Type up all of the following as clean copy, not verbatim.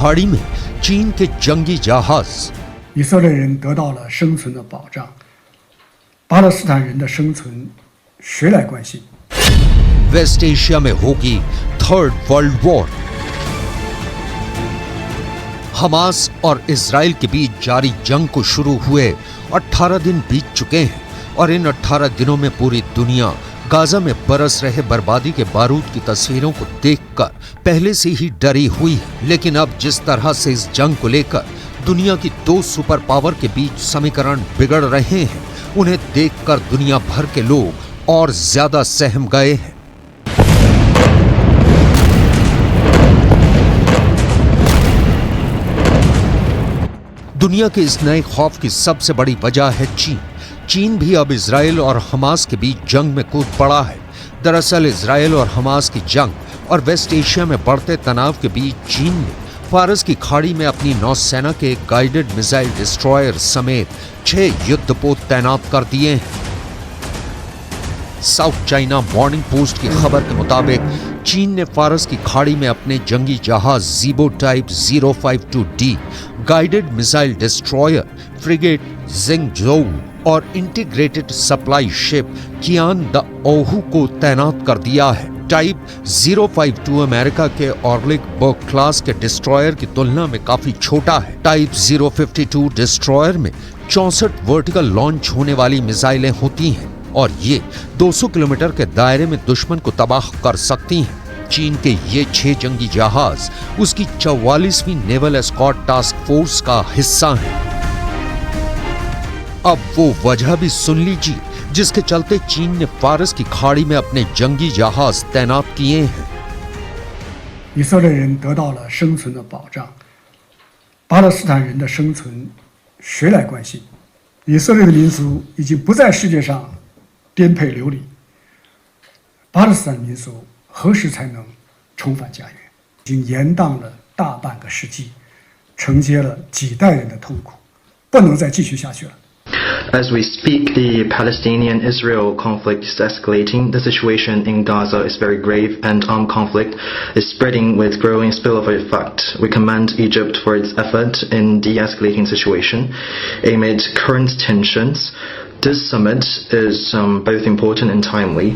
खाड़ी में चीन के जंगी जहाज। 以色列人得到了生存的保障，巴勒斯坦人的生存谁来关心？ वेस्ट एशिया में होगी थर्ड वर्ल्ड वॉर। हमास और इजराइल के बीच जारी जंग को शुरू हुए 18 दिन बीत चुके हैं और इन 18 दिनों में पूरी दुनिया गाजा में बरस रहे बर्बादी के बारूद की तस्वीरों को देखकर पहले से ही डरी हुई है। लेकिन अब जिस तरह से इस जंग को लेकर दुनिया की दो सुपर पावर के बीच समीकरण बिगड़ रहे हैं, उन्हें देखकर दुनिया भर के लोग और ज्यादा सहम गए हैं। दुनिया के इस नए खौफ की सबसे बड़ी वजह है चीन। चीन भी अब इजराइल और हमास के बीच जंग में कूद पड़ा है। दरअसल इजराइल और हमास की जंग और वेस्ट एशिया में बढ़ते तनाव के बीच चीन ने फारस की खाड़ी में अपनी नौसेना के गाइडेड मिसाइल डिस्ट्रॉयर समेत 6 युद्धपोत तैनात कर दिए हैं। साउथ चाइना मॉर्निंग पोस्ट की खबर के मुताबिक चीन ने फारस की खाड़ी में अपने जंगी जहाज Zibo type 052D, guided missile destroyer frigate Jingzhou और integrated supply ship Qiandaohu को तैनात कर दिया है। टाइप 052 अमेरिका के ऑर्लिक बर्ग क्लास के डिस्ट्रॉयर की तुलना में काफी छोटा है। टाइप 052 डिस्ट्रॉयर में 64 वर्टिकल लॉन्च होने वाली मिसाइलें होती हैं और ये 200 किलोमीटर के दायरे में दुश्मन को तबाह कर सकती हैं। चीन के ये 6 जंगी जहाज उसकी 44वीं नेवल एस्कॉर्ट टास्क फोर्स का हिस्सा हैं। अब वो वजह भी सुन लीजिए जिसके चलते चीन ने फारस की खाड़ी में अपने जंगी जहाज तैनात किए हैं। 以色列人得到了生存的保障，巴勒斯坦人的生存谁来关心？以色列的民族已经不在世界上颠沛流离，巴勒斯坦民族何时才能重返家园？已经延宕了大半个世纪，承接了几代人的痛苦，不能再继续下去了。 As we speak, the Palestinian-Israel conflict is escalating. The situation in Gaza is very grave, and armed conflict is spreading with growing spillover effect. We commend Egypt for its effort in de-escalating the situation. Amid current tensions, this summit is both important and timely.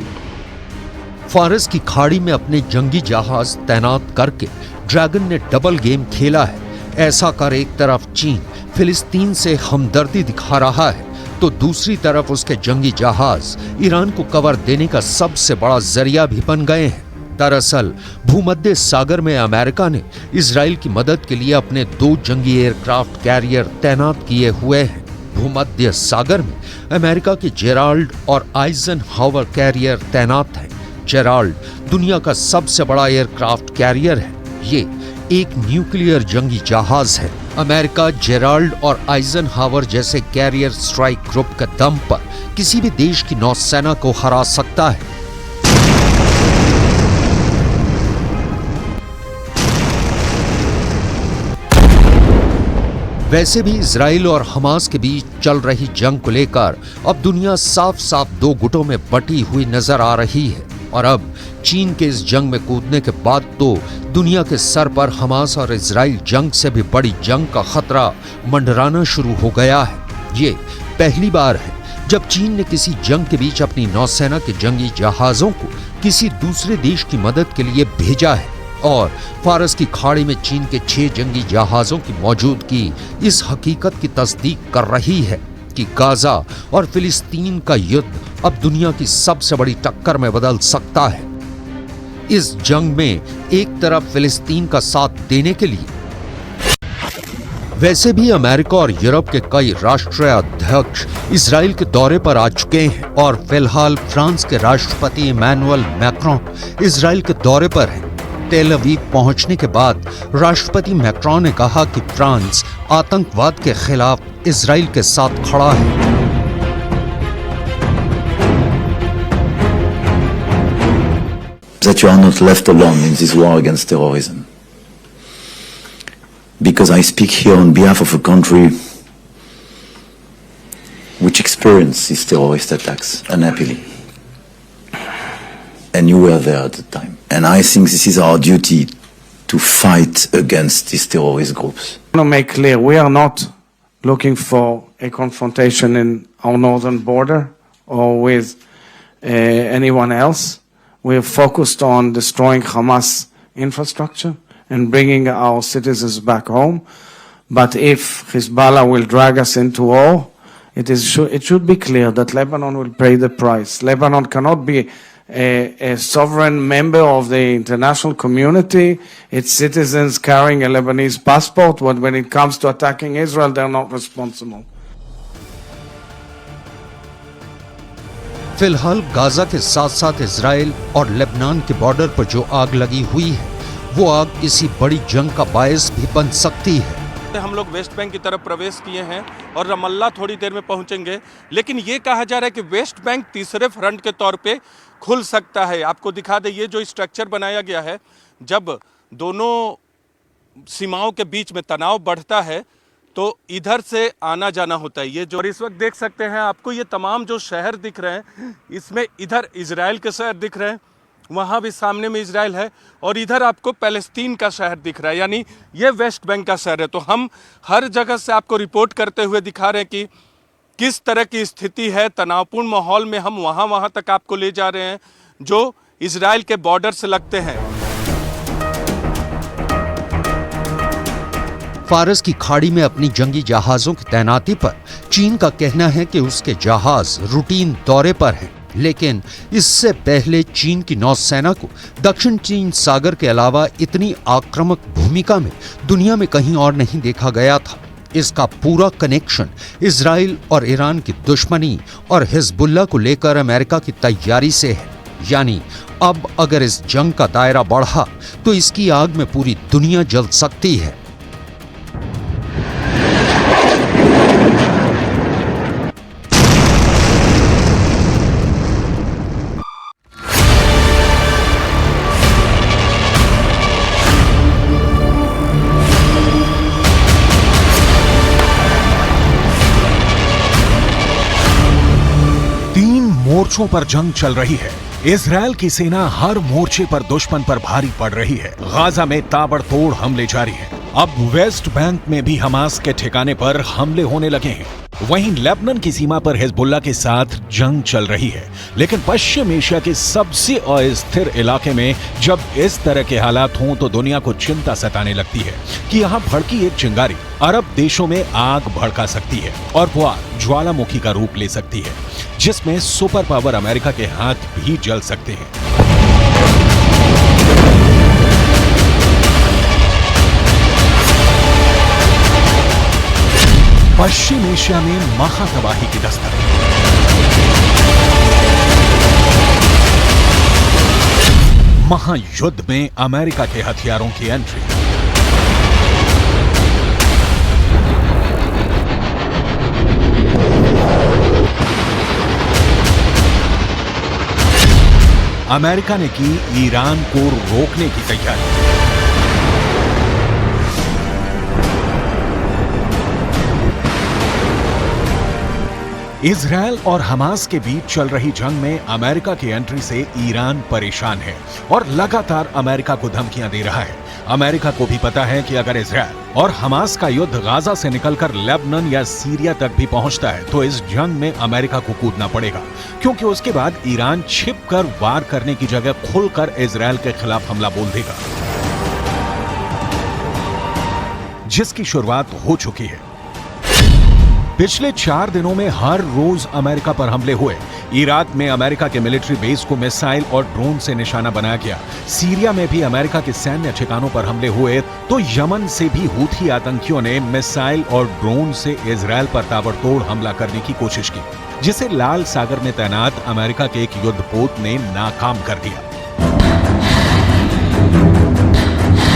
फारस की खाड़ी में अपने जंगी जहाज तैनात करके dragon ने डबल गेम खेला है। ऐसा कर एक तरफ चीन फिलिस्तीन से हमदर्दी दिखा रहा है तो दूसरी तरफ उसके जंगी जहाज ईरान को कवर देने का सबसे बड़ा जरिया भी बन गए हैं। दरअसल भूमध्य सागर में अमेरिका ने इजराइल की मदद के लिए अपने 2 जंगी एयरक्राफ्ट कैरियर तैनात किए हुए हैं। भूमध्य सागर में अमेरिका के जेराल्ड और आइजनहावर कैरियर तैनात हैं। जेराल्ड दुनिया का सबसे बड़ा एयरक्राफ्ट कैरियर है। ये एक न्यूक्लियर जंगी जहाज है। अमेरिका जेराल्ड और आइजनहावर जैसे कैरियर स्ट्राइक ग्रुप के दम पर किसी भी देश की नौसेना को हरा सकता है। वैसे भी इजराइल और हमास के बीच चल रही जंग को लेकर अब दुनिया साफ साफ 2 गुटों में बटी हुई नजर आ रही है और अब चीन के इस जंग में कूदने के बाद तो दुनिया के सर पर हमास और इजराइल जंग से भी बड़ी जंग का खतरा मंडराना शुरू हो गया है। ये पहली बार है जब चीन ने किसी जंग के बीच अपनी नौसेना के जंगी जहाजों को किसी दूसरे देश की मदद के लिए भेजा है और फारस की खाड़ी में चीन के 6 जंगी जहाजों की मौजूदगी इस हकीकत की तस्दीक कर रही है कि गाजा और फिलिस्तीन का युद्ध अब दुनिया की सबसे बड़ी टक्कर में बदल सकता है। इस जंग में एक तरफ फिलिस्तीन का साथ देने के लिए वैसे भी अमेरिका और यूरोप के कई राष्ट्रीय अध्यक्ष इजराइल के दौरे पर आ चुके हैं और फिलहाल फ्रांस के राष्ट्रपति इमैनुअल मैक्रोन इजराइल के दौरे पर हैं। टेल अवीव पहुंचने के बाद राष्ट्रपति मैक्रोन ने कहा कि फ्रांस आतंकवाद के खिलाफ इजराइल के साथ खड़ा है। That you are not left alone in this war against terrorism. Because I speak here on behalf of a country which experiences terrorist attacks unhappily. And you were there at the time. And I think this is our duty to fight against these terrorist groups. I want to make clear, we are not looking for a confrontation in our northern border or with anyone else. We are focused on destroying Hamas infrastructure and bringing our citizens back home. But if Hezbollah will drag us into war, it should be clear that Lebanon will pay the price. Lebanon cannot be a sovereign member of the international community, its citizens carrying a Lebanese passport, but when it comes to attacking Israel, they're not responsible. फिलहाल Gaza के साथ साथ Israel और Lebanon के border पर जो आग लगी हुई है, वो आग किसी बड़ी जंग का बायस भी बन सकती है। हम लोग वेस्ट बैंक की तरफ प्रवेश किए हैं और रमल्ला थोड़ी देर में पहुंचेंगे, लेकिन ये कहा जा रहा है कि वेस्ट बैंक तीसरे फ्रंट के तौर पे खुल सकता है। आपको दिखा दे, ये जो स्ट्रक्चर बनाया गया है, जब दोनों सीमाओं के बीच में तनाव बढ़ता है तो इधर से आना जाना होता है। ये जो इस वक्त देख सकते हैं, आपको ये तमाम जो शहर दिख रहे हैं, इसमें इधर इजराइल के शहर दिख रहे हैं, वहाँ भी सामने में इजराइल है, और इधर आपको पैलेस्तीन का शहर दिख रहा है, यानी ये वेस्ट बैंक का शहर है। तो हम हर जगह से आपको रिपोर्ट करते हुए दिखा रहे हैं कि किस तरह की स्थिति है। तनावपूर्ण माहौल में हम वहाँ तक आपको ले जा रहे हैं जो इजराइल के बॉर्डर से लगते हैं। फारस की खाड़ी में अपनी जंगी जहाजों की तैनाती पर चीन का कहना है कि उसके जहाज रूटीन दौरे पर हैं, लेकिन इससे पहले चीन की नौसेना को दक्षिण चीन सागर के अलावा इतनी आक्रामक भूमिका में दुनिया में कहीं और नहीं देखा गया था। इसका पूरा कनेक्शन इजराइल और ईरान की दुश्मनी और हिजबुल्लाह को लेकर अमेरिका की तैयारी से है। यानी अब अगर इस जंग का दायरा बढ़ा तो इसकी आग में पूरी दुनिया जल सकती है। मोर्चों पर जंग चल रही है। इजरायल की सेना हर मोर्चे पर दुश्मन पर भारी पड़ रही है। गाजा में ताबड़तोड़ हमले जारी हैं। अब वेस्ट बैंक में भी हमास के ठिकाने पर हमले होने लगे हैं। वहीं लेबनान की सीमा पर हिजबुल्लाह के साथ जंग चल रही है। लेकिन पश्चिम एशिया के सबसे अस्थिर इलाके में जब इस तरह के हालात हों तो दुनिया को चिंता सताने लगती है कि यहाँ भड़की एक चिंगारी अरब देशों में आग भड़का सकती है और वो आग ज्वालामुखी का रूप ले सकती है, जिसमें सुपर पावर अमेरिका के हाथ भी जल सकते हैं। पश्चिम एशिया में महातबाही की दस्तक। महायुद्ध में अमेरिका के हथियारों की एंट्री। अमेरिका ने की ईरान को रोकने की तैयारी। इजरायल और हमास के बीच चल रही जंग में अमेरिका की एंट्री से ईरान परेशान है और लगातार अमेरिका को धमकियां दे रहा है। अमेरिका को भी पता है कि अगर इजरायल और हमास का युद्ध गाजा से निकलकर लेबनान या सीरिया तक भी पहुंचता है तो इस जंग में अमेरिका को कूदना पड़ेगा, क्योंकि उसके बाद ईरान छिपकर वार करने की जगह खुलकर इजरायल के खिलाफ हमला बोल देगा, जिसकी शुरुआत हो चुकी है। पिछले 4 दिनों में हर रोज अमेरिका पर हमले हुए। इराक में अमेरिका के मिलिट्री बेस को मिसाइल और ड्रोन से निशाना बनाया गया। सीरिया में भी अमेरिका के सैन्य ठिकानों पर हमले हुए, तो यमन से भी हूथी आतंकियों ने मिसाइल और ड्रोन से इजरायल पर ताबड़तोड़ हमला करने की कोशिश की, जिसे लाल सागर में तैनात अमेरिका के एक युद्धपोत ने नाकाम कर दिया।